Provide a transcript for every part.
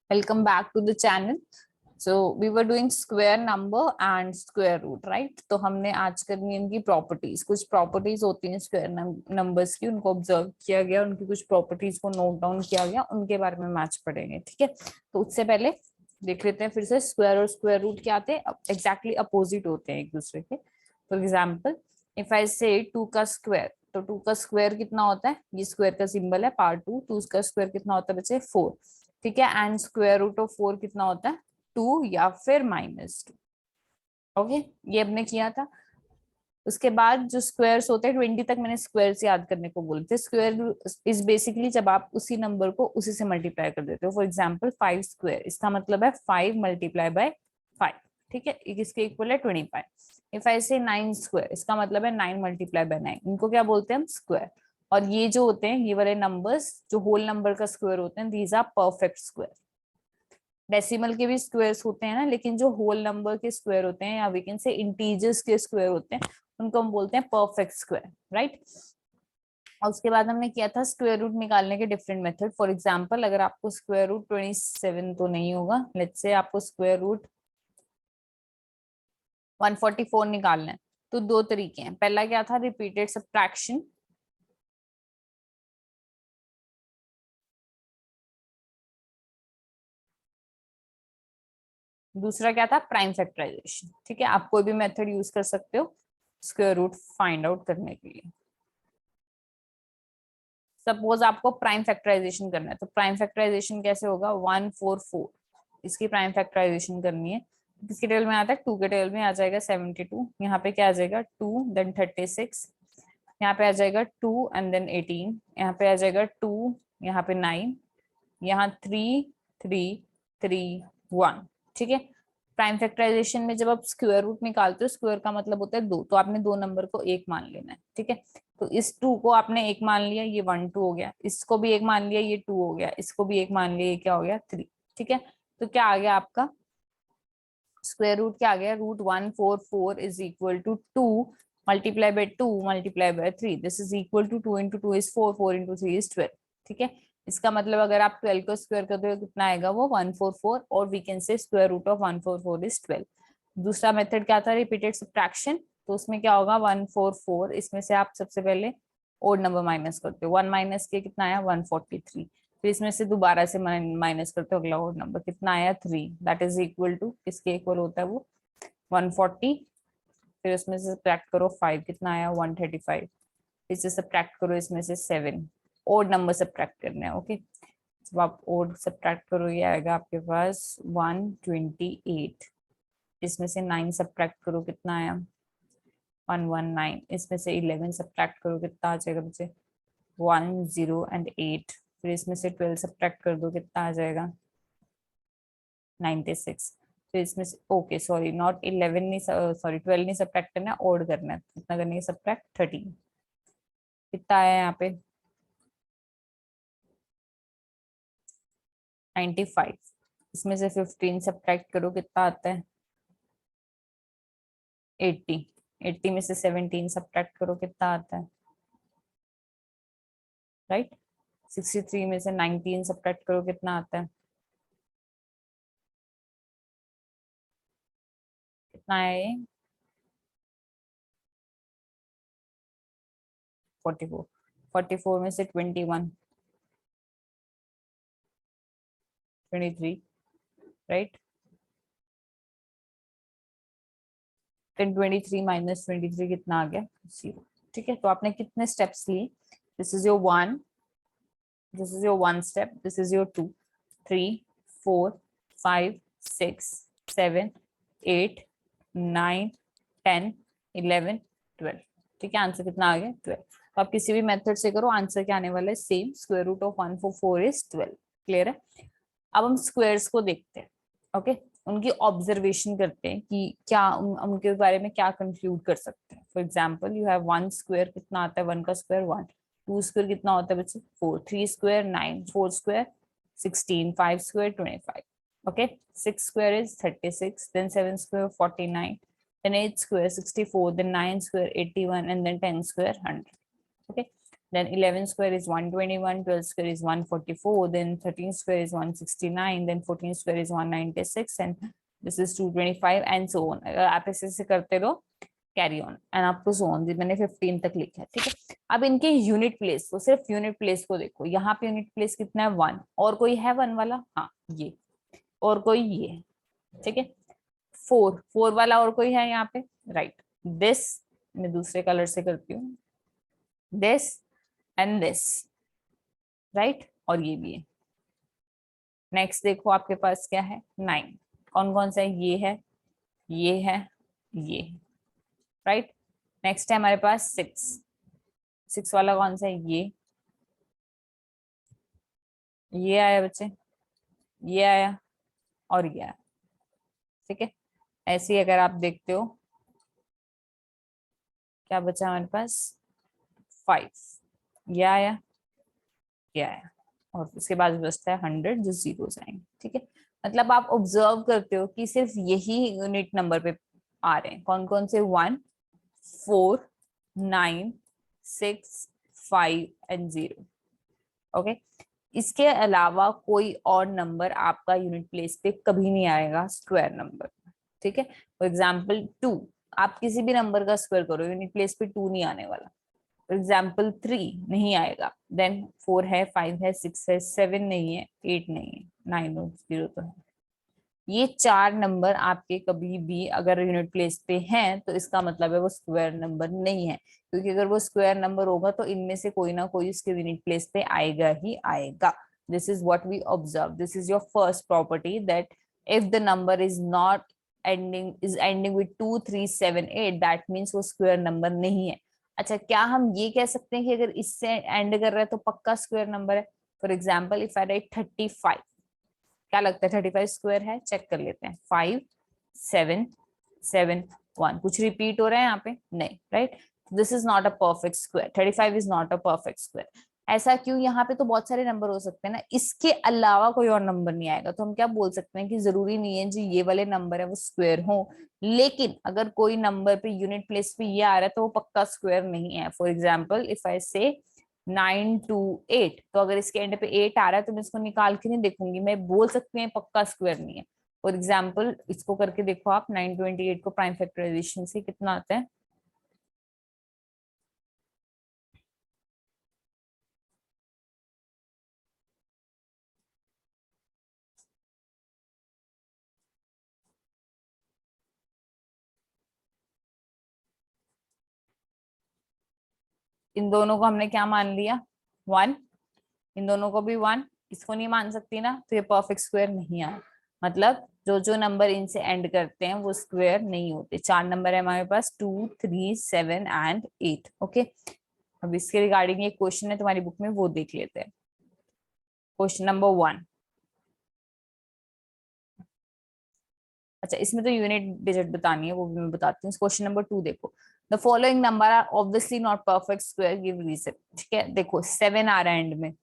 Welcome back to the channel. So we were doing square number and square root, right? तो हमने आज करनी है इनकी प्रॉपर्टीज। कुछ प्रॉपर्टीज होती हैं स्क्वायर नंबर्स की, उनको ऑब्जर्व किया गया, उनकी कुछ प्रॉपर्टीज को नोट डाउन किया गया, उनके बारे में मैच पढ़ेंगे। ठीक है, तो उससे पहले देख लेते हैं फिर से स्क्वायर और स्क्वायर रूट क्या आते हैं, एग्जैक्टली अपोजिट होते हैं एक दूसरे के। फॉर एग्जाम्पल इफ आई से 2 का स्क्वायर, तो 2 का स्क्वायर कितना होता है, ये स्क्वायर का सिंबल है पार्ट 2, 2 का स्क्वायर कितना होता है बच्चे 4। ठीक है, एंड स्क्वायर रूट ऑफ 4 कितना होता है 2 या फिर -2। ओके, ये हमने किया था। उसके बाद जो स्क्वायर्स होते हैं 20 तक मैंने स्क्वायर्स याद करने को बोले थे। स्क्वायर इज बेसिकली जब आप उसी नंबर को उसी से मल्टीप्लाई कर देते हो। फॉर एग्जांपल 5 स्क्वायर, इसका मतलब है 5 मल्टीप्लाई बाय 5। ठीक है, इसके इक्वल है 25। इफ आई से 9 स्क्वायर, इसका मतलब है 9 मल्टीप्लाई बाय 9। इनको क्या बोलते हैं हम, स्क्वायर। और ये जो होते हैं ये वाले नंबर्स जो होल नंबर का स्क्वायर होते हैं, these are perfect square. Decimal के भी स्क्वायर्स होते हैं ना, लेकिन जो होल नंबर के स्क्वायर होते हैं या वी कैन से इंटीजर्स के स्क्वायर होते हैं, उनको हम बोलते हैं परफेक्ट स्क्वायर, राइट। और उसके बाद हमने किया था स्क्वायर रूट निकालने के डिफरेंट मेथड। फॉर एग्जांपल अगर आपको स्क्वायर रूट 27 तो नहीं होगा, लेट्स से आपको स्क्वायर रूट 144 निकालना है, तो दो तरीके हैं। पहला क्या था, रिपीटेड सब्ट्रैक्शन। दूसरा क्या था, प्राइम फैक्टराइजेशन। ठीक है, आप कोई भी मेथड यूज कर सकते हो स्क्वायर रूट फाइंड आउट करने के लिए। सपोज आपको प्राइम फैक्टराइजेशन करना है, तो प्राइम फैक्टराइजेशन कैसे होगा, 144 इसकी प्राइम फैक्टराइजेशन करनी है। किसके टेबल में आता है, 2 के टेबल में आ जाएगा 72। यहाँ पे क्या आ जाएगा 2 देन 36, यहाँ पे आ जाएगा 2 एंड देन 18, यहाँ पे आ जाएगा 2, यहाँ पे 9, यहाँ 3 3 3 1। ठीक है, प्राइम फैक्टराइजेशन में जब आप स्क्वायर रूट निकालते हो, स्क्वायर का मतलब होता है 2, तो आपने दो नंबर को एक मान लेना है। ठीक है, तो इस 2 को आपने एक मान लिया, ये 1 2 हो गया। इसको भी एक मान लिया, ये 2 हो गया। इसको भी एक मान लिया, ये क्या हो गया 3। ठीक है, तो क्या आ गया आपका स्क्वायर रूट, क्या आ गया, root 144 is equal to 2 multiply by 2 multiply by 3। This is equal to 2 into 2 is 4, 4 into 3 is 12। ठीक है, इसका मतलब अगर आप 12 को स्क्वायर करते हो कितना आएगा, वो 144, और we can say square root of 144 is 12। दूसरा मेथड क्या था, रिपीटेड सब्ट्रैक्शन। तो उसमें क्या होगा 144, इसमें से आप सबसे पहले ओड नंबर माइनस करते हो, 1 माइनस के कितना आया 143। फिर इसमें से दोबारा से माइनस करते हो, अगला ओड नंबर कितना आया 3, दैट इज इक्वल टू, किसके इक्वल होता है वो 140। फिर उसमें से सब्ट्रैक्ट करो 5, कितना आया 135। फिर से सब्ट्रैक्ट करो इसमें से 7, ओड नंबर सब्ट्रैक्ट करने हैं। ओके, जब आप ओड सब्ट्रैक्ट करो ये आएगा आपके पास 128। इसमें से 9 सब्ट्रैक्ट करो, कितना आया 119। इसमें से 11 सब्ट्रैक्ट करो, कितना आ जाएगा बच्चे 1 0 एंड 8। फिर इसमें से 12 सब्ट्रैक्ट कर दो, कितना आ जाएगा 96। फिर इसमें से ओके सॉरी नॉट 11 नहीं, सॉरी 12 नहीं सब्ट्रैक्ट करना है, ओड करना है। कितना करनी है सब्ट्रैक्ट 13। कितना आया यहाँ पे 95। इसमें से 15 सब्ट्रैक्ट करो, कितना आता है 80। 80 में से 17 सब्ट्रैक्ट करो, कितना आता है राइट। 63 में से 19 सब्ट्रैक्ट करो, कितना आता है, कितना आया ये 44। 44 में से 21 23, राइट। देन 23 माइनस 23 कितना आ गया 0। ठीक है, तो आपने कितने स्टेप्स लिए, this is your 1, this is your 1 step, this is your 2 3 4 5 6 7 8 9 10 11 12। ठीक है, आंसर कितना आ गया 12। तो आप किसी भी मेथड से करो, आंसर क्या आने वाला है same, square root of 144 is 12। Clear है। अब हम स्क्वायर्स को देखते हैं। ओके, उनकी ऑब्जर्वेशन करते हैं कि क्या उनके बारे में क्या कंक्लूड कर सकते हैं। For example you have 1 square, कितना आता है 1 का स्क्वायर 1। 2 स्क्वायर कितना होता है बच्चे 4। 3 square 9। 4 square 16। 5 square 25। Okay, 6 square is 36, then 7 square 49, then 8 square 64, then 9 square 81, and then 10 square 100. Okay, then 11 square is 121, 12 square is 144, then 13 square is 169, then 14 square is 196, and this is 225 and so on. आप ऐसे करते रहो, carry on and up to so on. मैंने 15 तक लिखा है, ठीक है। अब इनके यूनिट प्लेस को, सिर्फ यूनिट प्लेस को देखो, यहाँ पे यूनिट प्लेस कितना है 1, और कोई है 1 वाला, हाँ ये, और कोई ये, ठीक है। 4 वाला और कोई है यहाँ पे, राइट। दिस मैं दूसरे कलर से करती हूँ, दिस एंड दिस, राइट, और ये भी है। नेक्स्ट देखो आपके पास क्या है, 9, कौन कौन सा है, ये है, ये है, ये, राइट। नेक्स्ट है हमारे पास 6 वाला कौन सा है, ये आया बच्चे, ये आया और ये आया, ठीक है। ऐसे ही अगर आप देखते हो क्या बचा हमारे पास, 5, ये आया, ये आया, और उसके बाद बचता है 100 जो जीरोस आएंगे, ठीक है। मतलब आप ऑब्जर्व करते हो कि सिर्फ यही यूनिट नंबर पे आ रहे हैं, कौन कौन से, 1, 4, 9, 6, 5 एंड 0, ओके। इसके अलावा कोई और नंबर आपका यूनिट प्लेस पे कभी नहीं आएगा स्क्वायर नंबर, ठीक है। फॉर एग्जाम्पल 2, आप किसी भी नंबर का स्क्वायर करो, यूनिट प्लेस पे 2 नहीं आने वाला। फॉर एग्जाम्पल 3 नहीं आएगा, देन 4 है, 5 है, 6 है, 7 नहीं है, 8 नहीं है, 9 और 0 तो है। ये 4 नंबर आपके कभी भी अगर यूनिट प्लेस पे हैं तो इसका मतलब है वो स्क्वायर नंबर नहीं है, क्योंकि अगर वो स्क्वायर नंबर होगा तो इनमें से कोई ना कोई उसके यूनिट प्लेस पे आएगा ही आएगा। This is what we observe, this is your first property, that if the number is not ending with 2, 3, 7, 8, that means वो स्क्वायर नंबर नहीं है। अच्छा, क्या हम ये कह सकते हैं कि अगर इससे एंड कर रहा है तो पक्का स्क्वायर नंबर है? For example if I right 35, क्या लगता है 35 स्क्वायर है? चेक कर लेते हैं, 5, 7, 7, 1, कुछ रिपीट हो रहा है यहाँ पे? नहीं, right. This is not a perfect square, 35 is not a perfect square. ऐसा क्यों? यहाँ पे तो बहुत सारे नंबर हो सकते हैं ना, इसके अलावा कोई और नंबर नहीं आएगा, तो हम क्या बोल सकते हैं कि जरूरी नहीं है जो ये वाले नंबर है वो स्क्वायर हो, लेकिन अगर कोई नंबर पे यूनिट प्लेस पे ये आ रहा है तो वो पक्का स्क्वायर नहीं है। फॉर एग्जाम्पल इफ आई से 9, 2, 8, तो अगर इसके एंड पे 8 आ रहा है तो मैं इसको निकाल के नहीं देखूंगी, मैं बोल सकती हूँ पक्का स्क्वायर नहीं है। फॉर एग्जाम्पल इसको करके देखो आप, 928 को प्राइम फैक्टराइजेशन से कितना आता है? इन दोनों को हमने क्या मान लिया? 1, इन दोनों को भी 1, इसको नहीं मान सकती ना, तो ये परफेक्ट स्क्वायर नहीं आया। मतलब जो जो नंबर इनसे एंड करते हैं वो स्क्वायर नहीं होते। 4 नंबर है हमारे पास, 2, 3, 7 एंड 8, ओके। अब इसके रिगार्डिंग एक क्वेश्चन है तुम्हारी बुक में, वो देख लेते हैं। क्वेश्चन नंबर 1, अच्छा इसमें तो यूनिट डिजिट बतानी है, वो भी मैं बताती हूँ। क्वेश्चन नंबर 2 देखो, the following number are obviously not perfect square, give reason. ठीक है, देखो 7 आ रहा है एंड में,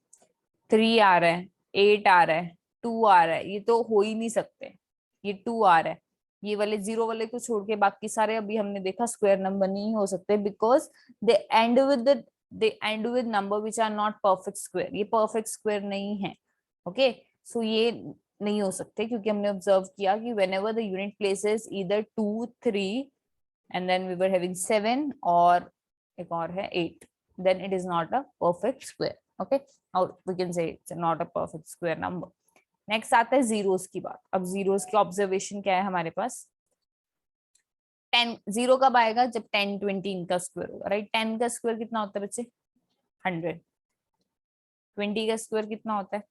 3 आ रहा है, 8 आ रहा है, 2 आ रहा है, ये तो हो ही नहीं सकते। ये 2 आ रहा है, ये वाले 0 वाले को छोड़ के बाकी सारे अभी हमने देखा स्क्वायर नंबर नहीं हो सकते, because they end with number which are not perfect square, ये परफेक्ट स्क्वायर नहीं है, ओके। सो ये नहीं हो सकते, क्योंकि हमने ऑब्जर्व किया कि whenever the unit places either 2, 3 and then we were having 7 और एक और है 8, then it is not a perfect square, okay, or we can say it's not a perfect square number. Next आता है जीरोस की बात। अब जीरोस की ऑब्जर्वेशन क्या है हमारे पास? 10, 0 कब आएगा? जब 10, 20 इनका स्क्वायर होगा, राइट। 10 का स्क्वायर कितना होता है बच्चे? 100। 20 का स्क्वायर कितना होता है?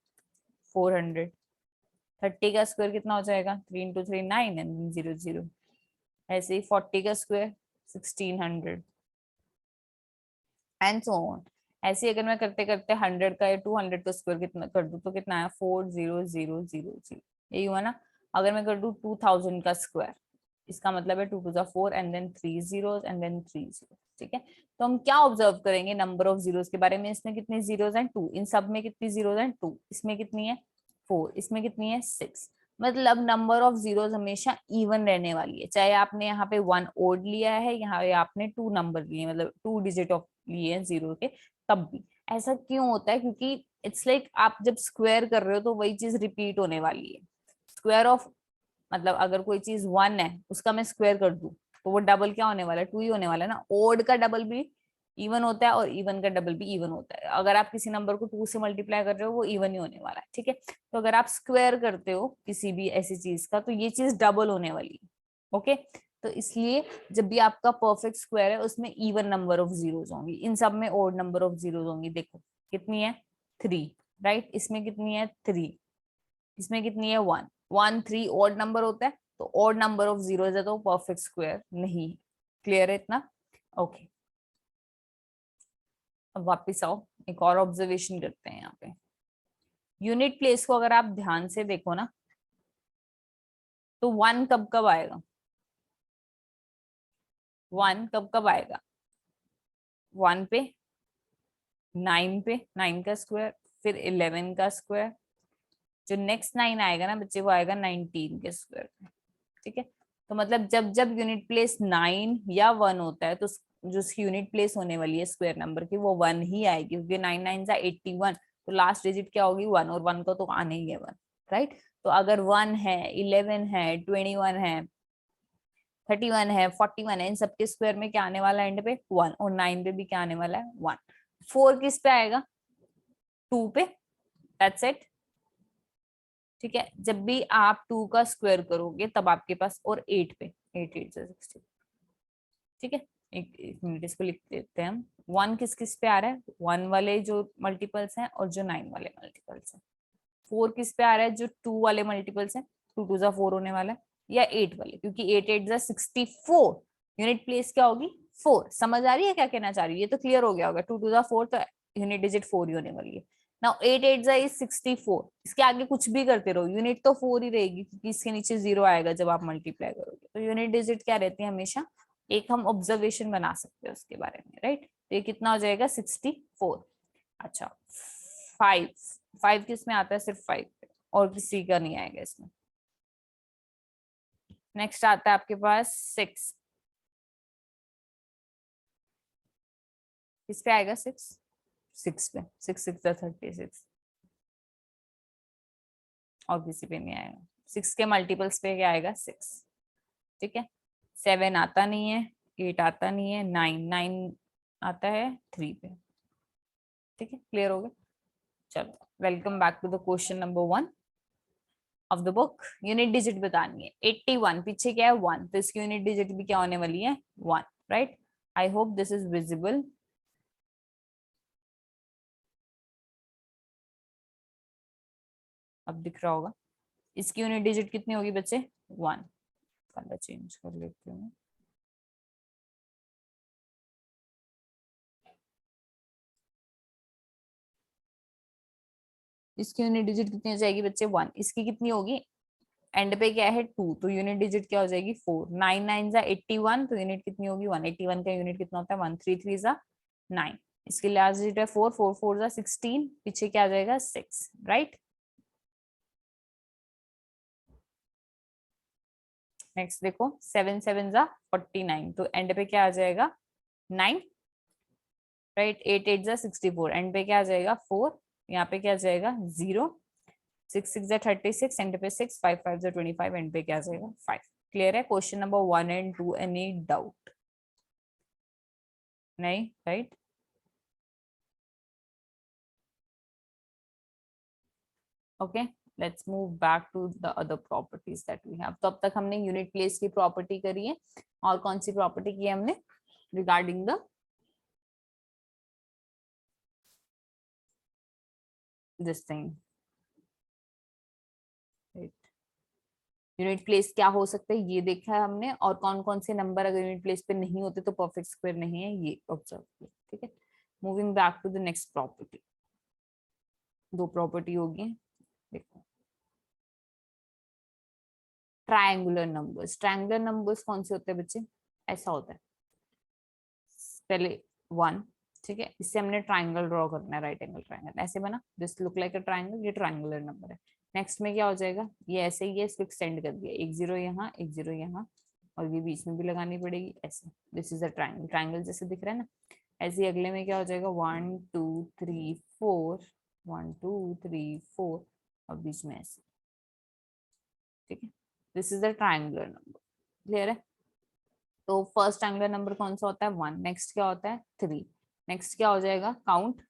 400। 30 का स्क्वायर कितना हो जाएगा? 3 into 3 9 and 0 0। ऐसे ही 40 का स्क्वायर 1600 एंड सो ऑन। ऐसे अगर मैं करते करते 100 का या 200 का स्क्वायर कितना कर दूं तो कितना आया? 40000। यही हुआ ना। अगर मैं कर दूं 2000 का स्क्वायर, इसका मतलब है 2 to the 4 and then 3 zeros and then 3 zeros, ठीक है। तो हम क्या ऑब्जर्व करेंगे नंबर ऑफ जीरोस के बारे में? इसमें कितने जीरोस हैं? 2। इन सब में कितनी जीरोस हैं? 2। इसमें कितनी है? 4। इसमें कितनी है? 6। मतलब नंबर ऑफ जीरोस हमेशा इवन रहने वाली है, चाहे आपने यहाँ पे 1 ओड लिया है, यहाँ पे आपने 2 नंबर लिए, मतलब 2 डिजिट ऑफ लिए हैं जीरो के, तब भी। ऐसा क्यों होता है? क्योंकि इट्स लाइक आप जब स्क्वायर कर रहे हो तो वही चीज रिपीट होने वाली है। स्क्वायर ऑफ, मतलब अगर कोई चीज 1 है उसका मैं स्क्वायर कर दूं तो वो डबल क्या होने वाला है? 2 ही होने वाला है ना। ओड का डबल भी इवन होता है और इवन का डबल भी इवन होता है। अगर आप किसी नंबर को 2 से मल्टीप्लाई कर रहे हो वो इवन ही होने वाला है, ठीक है। तो अगर आप स्क्वायर करते हो किसी भी ऐसी चीज का तो ये चीज डबल होने वाली है, ओके। तो इसलिए जब भी आपका परफेक्ट स्क्वायर है उसमें इवन नंबर ऑफ जीरोस होंगी, इन सब में ओड नंबर ऑफ जीरोस होंगी। देखो कितनी है? 3, राइट। इसमें कितनी है? 3। इसमें कितनी है? 1। 1 3 ऑड नंबर होता है, तो ऑड नंबर ऑफ जीरोस है तो परफेक्ट स्क्वायर नहीं। क्लियर है इतना? ओके। अब वापिस आओ, एक और ऑब्जर्वेशन करते हैं यहाँ पे। यूनिट प्लेस को अगर आप ध्यान से देखो ना तो 1 कब कब आएगा? 1 कब कब आएगा? 1 पे, 9 पे, 9 का स्क्वायर, फिर 11 का स्क्वायर। जो नेक्स्ट 9 आएगा ना बच्चे वो आएगा 19 के स्क्वायर पे, ठीक है। तो मतलब जब जब यूनिट प्लेस 9 या 1 होता है तो जो यूनिट प्लेस होने वाली है स्क्वायर नंबर की वो 1 ही आएगी, क्योंकि 9 9 जा 81, तो लास्ट डिजिट क्या होगी? 1, और 1 को तो आने ही है 1, राइट। तो अगर 1 है, 11 है, 21 है, 31 है, 41 है, इन सबके स्क्वायर में क्या आने वाला है एंड पे? 1। और 9 पे भी क्या आने वाला है? 1। 4 किस पे आएगा? 2 पे। दैट्स इट, ठीक है। जब भी आप 2 का स्क्वायर करोगे तब आपके पास, और 8 पे, 8 8 से 60, ठीक है। एक मिनट इसको लिख देते हैं हम। 1 किस किस पे आ रहा है? 1 वाले जो मल्टीपल्स हैं और जो 9 वाले मल्टीपल्स हैं। 4 किस पे आ रहा है? जो 2 वाले मल्टीपल्स हैं, 2 2 जा 4 होने वाला है, या 8 वाले, क्योंकि 8 8 जा 64। यूनिट प्लेस क्या होगी? 4। समझ आ रही है क्या कहना चाह रही है? ये तो क्लियर हो गया होगा। 2 2 जा 4 तो यूनिट डिजिट 4 ही होने वाली है। नाउ 8 8 जा इज 64। इसके आगे कुछ भी करते रहो यूनिट तो 4 ही रहेगी, क्योंकि इसके नीचे 0 आएगा जब आप मल्टीप्लाई करोगे। तो यूनिट डिजिट क्या रहती है हमेशा? एक हम ऑब्जर्वेशन बना सकते हैं उसके बारे में, राइट। तो ये कितना हो जाएगा? 64। अच्छा, 5। 5 किस में आता है? सिर्फ 5 पे, और किसी का नहीं आएगा इसमें। नेक्स्ट आता है आपके पास 6। किस पे आएगा? 6। 6 पे, 6 6 36, और किसी पे नहीं आएगा। 6 के मल्टीपल्स पे क्या आएगा? 6, ठीक है। 7 आता नहीं है, 8 आता नहीं है, 9 9 आता है 3 पे, ठीक है। क्लियर हो गया? चलो, welcome back to the question number 1 of the book. Unit digit बतानी है। 81 पीछे क्या है? 1, तो इसकी यूनिट डिजिट भी क्या होने वाली है? 1, right. I hope this is visible. अब दिख रहा होगा। इसकी यूनिट डिजिट कितनी होगी बच्चे? 1। कलर चेंज कर लेती हूँ। इसकी यूनिट डिजिट कितनी हो जाएगी बच्चे? 1। इसकी कितनी होगी? एंड पे क्या है? 2, तो यूनिट डिजिट क्या हो जाएगी? 4। 9 9 जा 81, तो यूनिट कितनी होगी? 1। 81 का यूनिट कितना होता है? 1। 3 3 जा 9। इसकी लास्ट डिजिट है 4। 4 4 जा 16, पीछे क्या आ जाएगा? 6, राइट। नेक्स्ट देखो, 7 7 जा 49, तो एंड पे क्या आ जाएगा? 9, राइट। 8 8 जा 64, एंड पे क्या आ जाएगा? 4। यहाँ पे क्या आ जाएगा? 0। 6 6 जा 36, एंड पे 6। 5 5 जा 25, एंड पे क्या आ जाएगा? 5। क्लियर है? Question number 1 and 2, any doubt? नहीं, right. Okay, let's move back to the other properties that we have. तो अब तक हमने यूनिट प्लेस की प्रॉपर्टी करी है, और कौन सी प्रॉपर्टी की है हमने? Regarding the this thing, unit place क्या हो सकता है ये देखा है हमने, और कौन कौन से नंबर अगर यूनिट प्लेस पे नहीं होते तो परफेक्ट स्क्वायर नहीं है, ये ऑब्जर्व किया, ठीक है। Moving back to the next property. दो प्रॉपर्टी होगी, देखो। Triangular numbers. ट्रायंगुलर नंबर्स कौन से होते हैं बच्चे? ऐसा होता है, पहले 1, ठीक है। इससे हमने ट्राइंगल ड्रॉ करना है, राइट एंगल ट्राइंगल ऐसे बना, this look like a triangle, ये ट्राइंगुलर नंबर है। नेक्स्ट में क्या हो जाएगा? ये ऐसे ही है, इसको एक्सटेंड कर दिया, एक 0 यहाँ, एक 0 यहाँ, और ये बीच में भी लगानी पड़ेगी ऐसे। This is a triangle, triangle जैसे दिख रहा है ना। ऐसे ही अगले में क्या हो जाएगा 1 2 3 4, 1 2 3 4 और बीच में ऐसे, ठीक है। This is the triangular number, clear है। तो फर्स्ट ट्रायंगुलर नंबर कौन सा होता है 1, नेक्स्ट क्या होता है 3, नेक्स्ट क्या हो जाएगा काउंट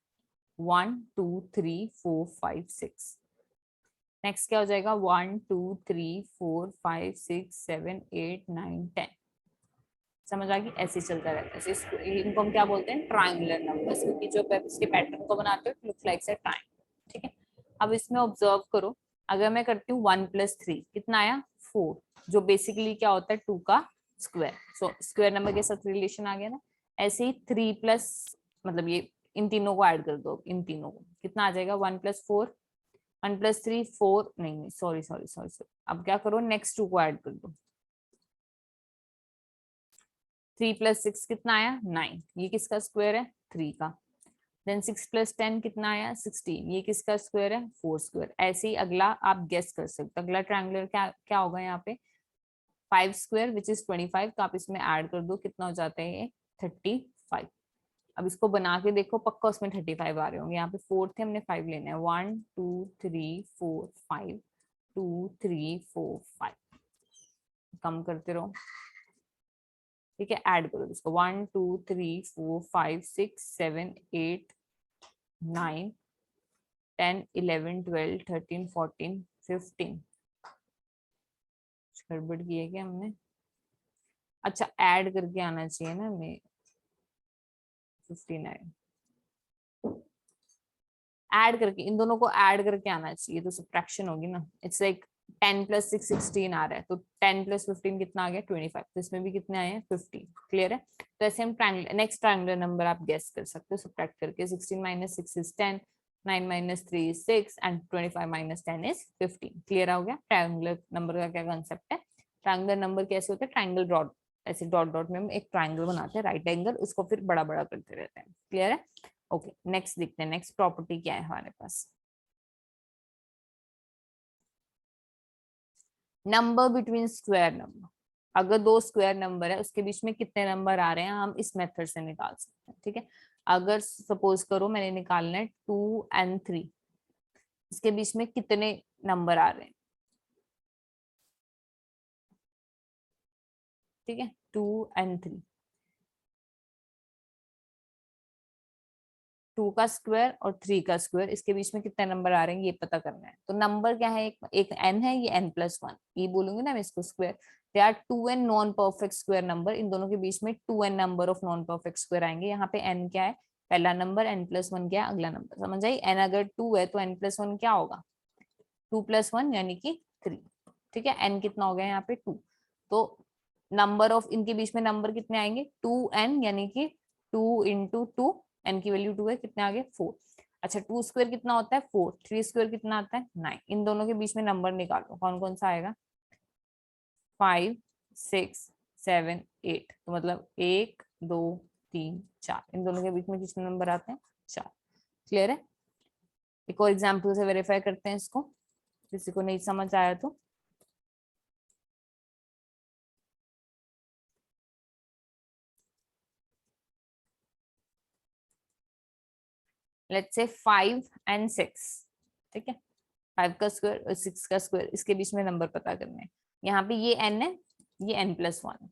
1 2 3 4 5 6, नेक्स्ट क्या हो जाएगा 1 2 3 4 5 6 7 8 9 10। समझ आ गई, ऐसे चलता रहता है। इनको हम क्या बोलते हैं ट्रायंगुलर नंबर्स, क्योंकि जो इसके पैटर्न को बनाते हो लुक लाइक ए ट्रायंगल, ठीक है। अब इसमें ऑब्जर्व करो, अगर मैं करती हूँ 1 + 3 कितना आया 4, जो बेसिकली क्या होता है 2 का स्क्वायर, सो स्क्वायर नंबर के साथ रिलेशन आ गया ना। ऐसे ही 3 प्लस, मतलब ये इन तीनों को ऐड कर दो, इन तीनों को कितना आ जाएगा 1 + 4, 1 + 3 4, नहीं सॉरी सॉरी सॉरी, अब क्या करो नेक्स्ट 2 को ऐड कर दो, 3 + 6 कितना आया 9, ये किसका स्क्वायर है 3 का। देन 6 + 10 कितना आया 16, ये किसका स्क्वायर है 4 स्क्वायर। ऐसे ही अगला आप गेस कर सकते हो, अगला ट्रायंगुलर क्या क्या होगा यहाँ पे 5 स्क्वायर विच इज 25, तो आप इसमें ऐड कर दो कितना हो जाता है ये 35। अब इसको बना के देखो पक्का उसमें 35 आ रहे होंगे, यहाँ पे 4 थे हमने 5 लेना है, 1 2 3 4 5, 2 3 4 5, कम करते रहो, ठीक है। ऐड करो इसको 1 2 3 4 5 6 7 8 9 10 11 12 13 14 15, गड़बड़ की है क्या हमने, अच्छा ऐड करके आना चाहिए ना हमें 59, ऐड करके इन दोनों को ऐड करके आना चाहिए तो सब्ट्रैक्शन होगी ना। इट्स लाइक 10 + 6 16 आ रहा है, तो 10 + 15 कितना आ गया 25, तो इसमें भी कितने आए हैं 15, क्लियर है। तो ऐसे हम ट्रायंगुलर नेक्स्ट ट्रायंगुलर नंबर आप गेस कर सकते हो सब्ट्रैक्ट करके, 16 - 6 is 10, 9 - 3 is 6 and 25 - 10 is 15, clear हो गया ट्रायंगुलर नंबर का क्या कंसेप्ट है। ट्रायंगुलर नंबर कैसे होते हैं, ट्रायंगल डॉट, ऐसे डॉट डॉट में हम एक ट्रायंगल बनाते हैं राइट एंगल, उसको फिर बड़ा बड़ा करते रहते हैं, क्लियर है। ओके नेक्स्ट देखते हैं, नेक्स्ट प्रॉपर्टी क्या है हमारे पास, नंबर बिटवीन स्क्वायर नंबर। अगर दो स्क्वायर नंबर है उसके बीच में कितने नंबर आ रहे हैं हम इस मेथड से निकाल सकते हैं, ठीक है। अगर सपोज करो मैंने निकालना है 2 and 3, इसके बीच में कितने नंबर आ रहे हैं, ठीक है 2 and 3, 2 का स्क्वायर और 3 का स्क्वायर, इसके बीच में कितने नंबर आ रहे हैं ये पता करना है। तो नंबर क्या है, एक n है, ये n+1, ये बोलूंगी ना मैं इसको square, they are 2n non perfect square number, इन दोनों के बीच में 2n number of non perfect square आएंगे। यहाँ पे n क्या है पहला नंबर, n+1 क्या है अगला नंबर, समझ आई। n अगर 2 है तो n+1 क्या होगा 2 + 1 यानी कि 3, ठीक है। n कितना हो गया यहाँ पे 2, तो नंबर ऑफ इनके बीच में नंबर कितने आएंगे 2n, यानी कि 2 × 2, n की वैल्यू 2 है, कितने आगे 4। अच्छा 2 स्क्वायर कितना होता है 4, 3 स्क्वायर कितना आता है 9, इन दोनों के बीच में नंबर निकालो कौन कौन सा आएगा 5 6 7 8, तो मतलब 1 2 3 4, इन दोनों के बीच में कितने नंबर आते हैं 4, क्लियर है। एक और एग्जाम्पल से वेरीफाई करते हैं इसको, किसी को नहीं समझ आया तो लेट्स से 5 and 6, ठीक है। 5 का स्क्वायर और 6 का स्क्वायर, इसके बीच में नंबर पता करने हैं। यहाँ पे ये n है, ये n+1,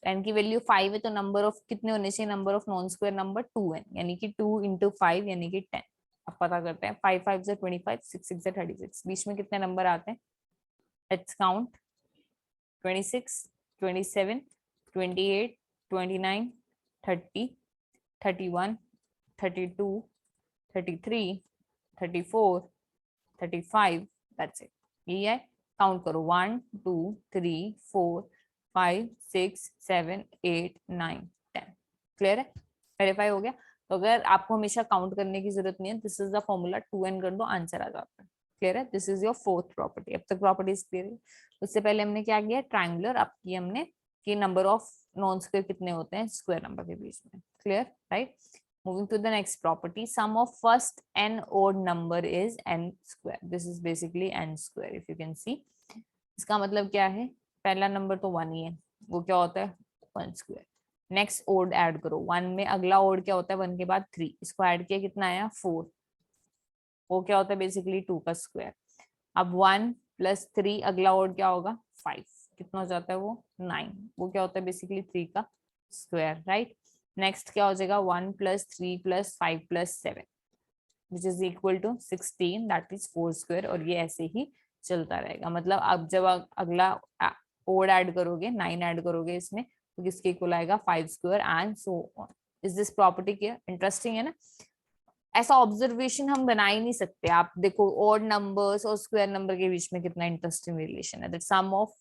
n की वैल्यू 5 है, तो नंबर ऑफ कितने होने चाहिए, number of non square number 2n, यानी कि 2 × 5 यानी कि 10। अब पता करते हैं 5 5 से 25, 6 6 से 36, बीच में कितने नंबर आते हैं, लेट्स काउंट 26 27 28 29 30 31 32 33 34 35, दैट्स इट, यही है। काउंट करो 1 2 3 4 5 6 7 8 9 10, क्लियर है, वेरीफाई हो गया। तो अगर आपको हमेशा काउंट करने की जरूरत नहीं है, this is the formula, 2n कर दो आंसर आ जाता है, क्लियर है। This is your fourth property, अब तक प्रॉपर्टीज क्लियर है। उससे पहले हमने क्या किया ट्रायंगुलर, अब की हमने कि नंबर ऑफ नॉन स्क्वायर कितने होते हैं स्क्वायर नंबर के बीच में, clear right. Moving to the next property, sum of first n odd number is n square. This is basically n square, if you can see. इसका मतलब क्या है, पहला नंबर तो 1 ही है, वो क्या होता है 1 स्क्वायर, नेक्स्ट ओड ऐड करो, 1 में अगला ओड क्या होता है, 1 के बाद 3, इसको ऐड किया कितना आया 4, वो क्या होता है बेसिकली 2 का स्क्वायर। अब 1 प्लस 3 अगला ओड क्या होगा 5, कितना हो जाता है वो 9, वो क्या होता है बेसिकली 3 का स्क्वायर, राइट। नेक्स्ट क्या हो जाएगा 1 plus 3 plus 5 plus 7 which is equal to 16, that is 4 square. और ये ऐसे ही चलता रहेगा, मतलब अब जब अगला ओड ऐड करोगे 9 ऐड करोगे इसमें, तो किसके इक्वल आएगा 5 square and so on. Is this property clear? Interesting है ना। ऐसा ऑब्जर्वेशन हम बना ही नहीं सकते। आप देखो ऑड नंबर्स और स्क्वायर नंबर के बीच में कितना इंटरेस्टिंग रिलेशन है, that sum of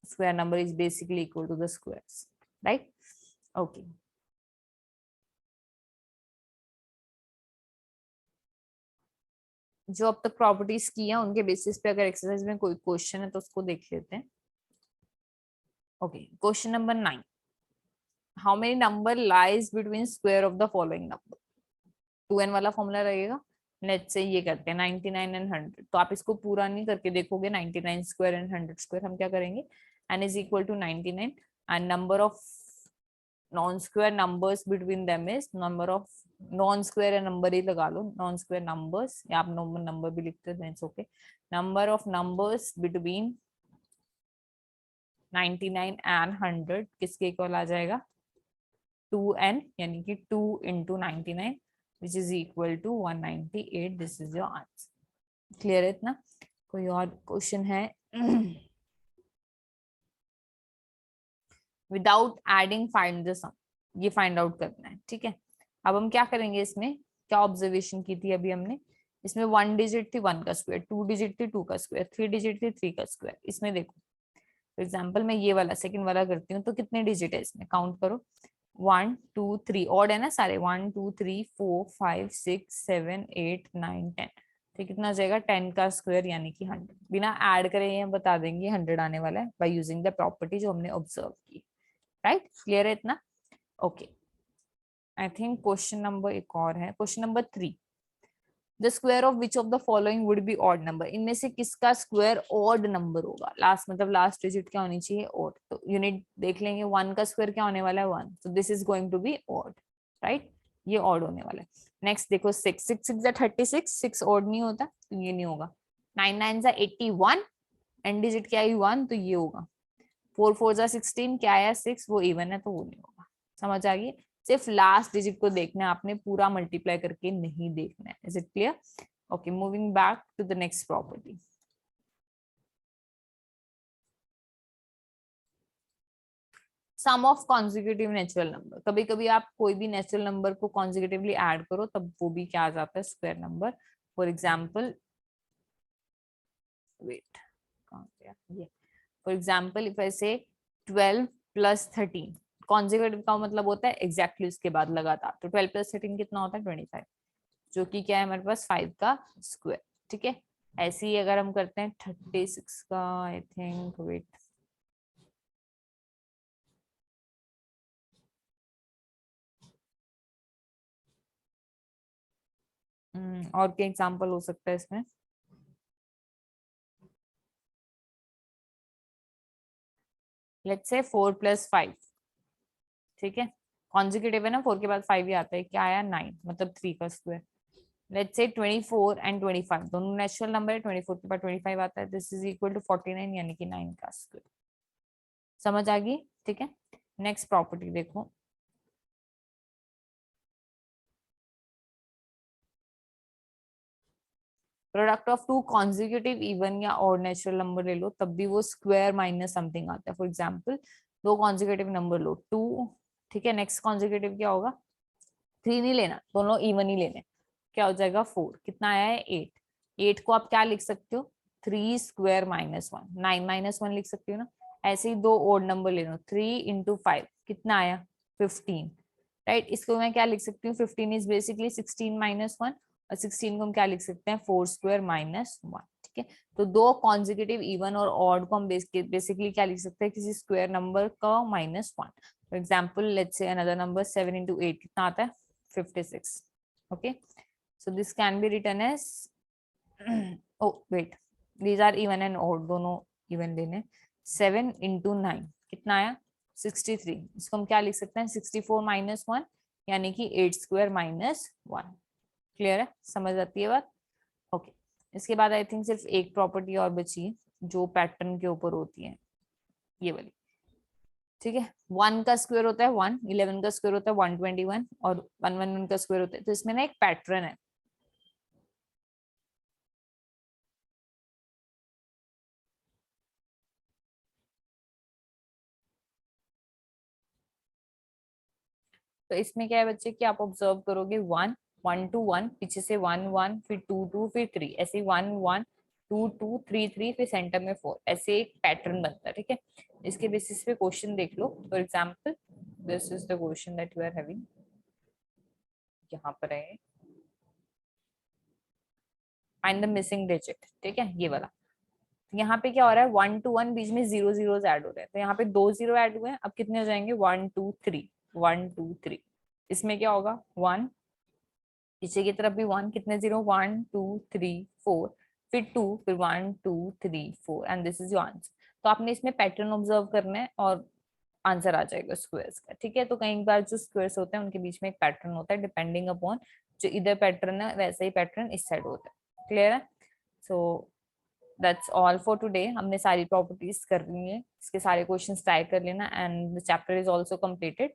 square number is basically equal to the squares, right. Okay, जो अब तक प्रॉपर्टीज की है उनके बेसिस पे अगर एक्सरसाइज में कोई क्वेश्चन है तो उसको देख लेते हैं। Okay, question number 9, how many number lies between square of the following number. 2n वाला फॉर्मूला रहेगा। लेट्स से ये करते हैं 99 एंड 100, तो आप इसको पूरा नहीं करके देखोगे 99 स्क्वायर एंड 100 स्क्वायर। हम क्या करेंगे, n is equal to 99 and number of non square numbers between them is number of non square number ही लगा लो, नॉन स्क्वायर नंबर्स, या आप नॉर्मल नंबर भी लिखते हैं it's okay. Number of numbers between 99 and 100 किसके इक्वल आ जाएगा 2n, यानी कि 2 into 99 which is equal to 198. This is your answer. Clear है इतना? कोई और क्वेश्चन है? विदाउट एडिंग फाइंड द सम, ये फाइंड आउट करना है, ठीक है। अब हम क्या करेंगे, इसमें क्या ऑब्जर्वेशन की थी अभी हमने, इसमें 1 डिजिट थी 1 का स्क्वायर, 2 डिजिट थी 2 का स्क्वायर, 3 डिजिट थी 3 का स्क्वायर। इसमें देखो फॉर एग्जाम्पल मैं ये वाला सेकंड वाला करती हूँ, तो कितने डिजिट है इसमें काउंट करो, 1 2 3 ऑड है ना सारे, 1 2 3 4 5 6 7 8 9 10, तो कितना हो जाएगा 10 का स्क्वायर यानी कि 100। बिना ऐड करे ये हम बता देंगे 100 आने वाला है बाय यूजिंग द प्रॉपर्टी जो हमने ऑब्जर्व की, राइट। क्लियर है इतना? Okay, I think question number एक और है, question number 3, the square of which of the following would be odd number. इनमें से किसका स्क्वायर ऑड नंबर होगा, लास्ट मतलब लास्ट डिजिट क्या होनी चाहिए ऑड। तो यूनिट देख लेंगे, 1 का स्क्वायर क्या होने वाला है 1, तो this is going to be odd, right, ये ऑड होने वाला है। नेक्स्ट देखो 6 6 6 36, 6 ऑड नहीं होता तो ये नहीं होगा। 9 9 81, एंड डिजिट क्या है 1, तो ये होगा। 4 4 16, क्या आया 6, वो इवन है तो वो नहीं होगा। समझ आ गई? सिर्फ लास्ट डिजिट को देखना है आपने, पूरा मल्टीप्लाई करके नहीं देखना है। Is it clear? Okay, moving back to the next property. Sum of consecutive natural number, कभी कभी आप कोई भी नेचुरल नंबर को कॉन्जिक्यूटिवली ऐड करो तब वो भी क्या आ जाता है square number. For example wait, for example if I say 12 plus 13, consecutive का मतलब होता है एग्जैक्टली उसके बाद लगातार, तो 12 प्लस 13 कितना होता है 25, जो कि क्या है हमारे पास 5 का स्क्वायर, ठीक है। ऐसे ही अगर हम करते हैं 36 का, आई थिंक वेट, और क्या एग्जांपल हो सकता है इसमें, लेट्स से 4 प्लस 5, ठीक है, कॉन्जिक्यूटिव है ना, 4 के बाद 5 ही आता है, क्या आया 9, मतलब 3 का स्क्वायर। लेट्स से 24 एंड 25 दोनों नेचुरल नंबर है, 24 के बाद 25 आता है, दिस इज इक्वल टू 49 यानी कि 9 का स्क्वायर। समझ आ गई? ठीक है, नेक्स्ट प्रॉपर्टी देखो, product of two consecutive even या और नेचुरल नंबर ले लो तब भी वो स्क्वायर माइनस समथिंग आता है। फॉर एग्जांपल दो कॉन्जिक्यूटिव नंबर लो 2, ठीक है, नेक्स्ट कॉन्जिक्यूटिव क्या होगा 3 नहीं लेना, दोनों इवन ही लेने, क्या हो जाएगा 4, कितना आया है 8, 8 को आप क्या लिख सकते हो 3 स्क्वायर माइनस 1, 9 माइनस 1 लिख सकते हो ना। ऐसे ही दो ओड नंबर ले लो 3 इंटू 5, कितना आया 15, राइट। इसको मैं क्या लिख सकती हूँ 15 इज बेसिकली 16 माइनस 1, और 16 को हम क्या लिख सकते हैं 4 स्क्वायर माइनस 1, ठीक है। तो दो कॉन्जिक्यूटिव इवन और ऑड को हम बेसिकली क्या लिख सकते हैं किसी स्क्वायर नंबर का minus 1। For example let's say another number 7 into 8 कितना आता है 56, okay, so this can be written as oh wait, these are even and odd, दोनों even लेने, 7 into 9 कितना आया 63, इसको हम क्या लिख सकते हैं 64 माइनस 1 यानी कि 8 स्क्वायर माइनस 1। क्लियर है, समझ आती है बात? ओके, इसके बाद आई थिंक सिर्फ एक प्रॉपर्टी और बची है जो पैटर्न के ऊपर होती है, ये वाली। ठीक है, 1 का स्क्वायर होता है 1, 11 का स्क्वायर होता है 121 और 111 का स्क्वायर होता है, तो इसमें ना एक पैटर्न है। तो इसमें क्या है बच्चे कि आप ऑब्जर्व करोगे 1 1 टू 1, पीछे से 1 1, फिर 2 2, फिर 3, ऐसे 1 1 2 2 3 3, फिर सेंटर में 4, ऐसे एक पैटर्न बनता है। ठीक है, इसके बेसिस पे क्वेश्चन देख लो। For example this is the question that you are having, यहाँ पर है फाइंड द मिसिंग डिजिट। ठीक है, ये वाला। यहाँ पे क्या हो रहा है 1 टू 1 बीच में 0 0 ऐड हो रहे हैं, तो यहाँ पे 2 0 ऐड हुए हैं, अब कितने हो जाएंगे 1 2 3 1 2 3। इसमें क्या होगा 1, पीछे की तरफ भी 1, कितने 0 1 2 3 4, फिर 2, फिर 1 2 3 4 and this is your answer. तो आपने इसमें पैटर्न ऑब्जर्व करना है और आंसर आ जाएगा स्क्वायर्स का। ठीक है, तो कई बार जो स्क्वायर्स होते हैं उनके बीच में एक पैटर्न होता है, डिपेंडिंग अपॉन जो इधर पैटर्न है वैसा ही पैटर्न इस साइड होता है। क्लियर है? So that's all for today. हमने सारी प्रॉपर्टीज कर ली है, इसके सारे क्वेश्चंस ट्राई कर लेना and the chapter is also completed.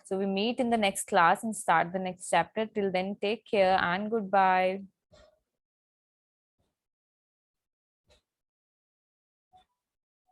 So we meet in the next class and start the next chapter. Till then, take care and goodbye.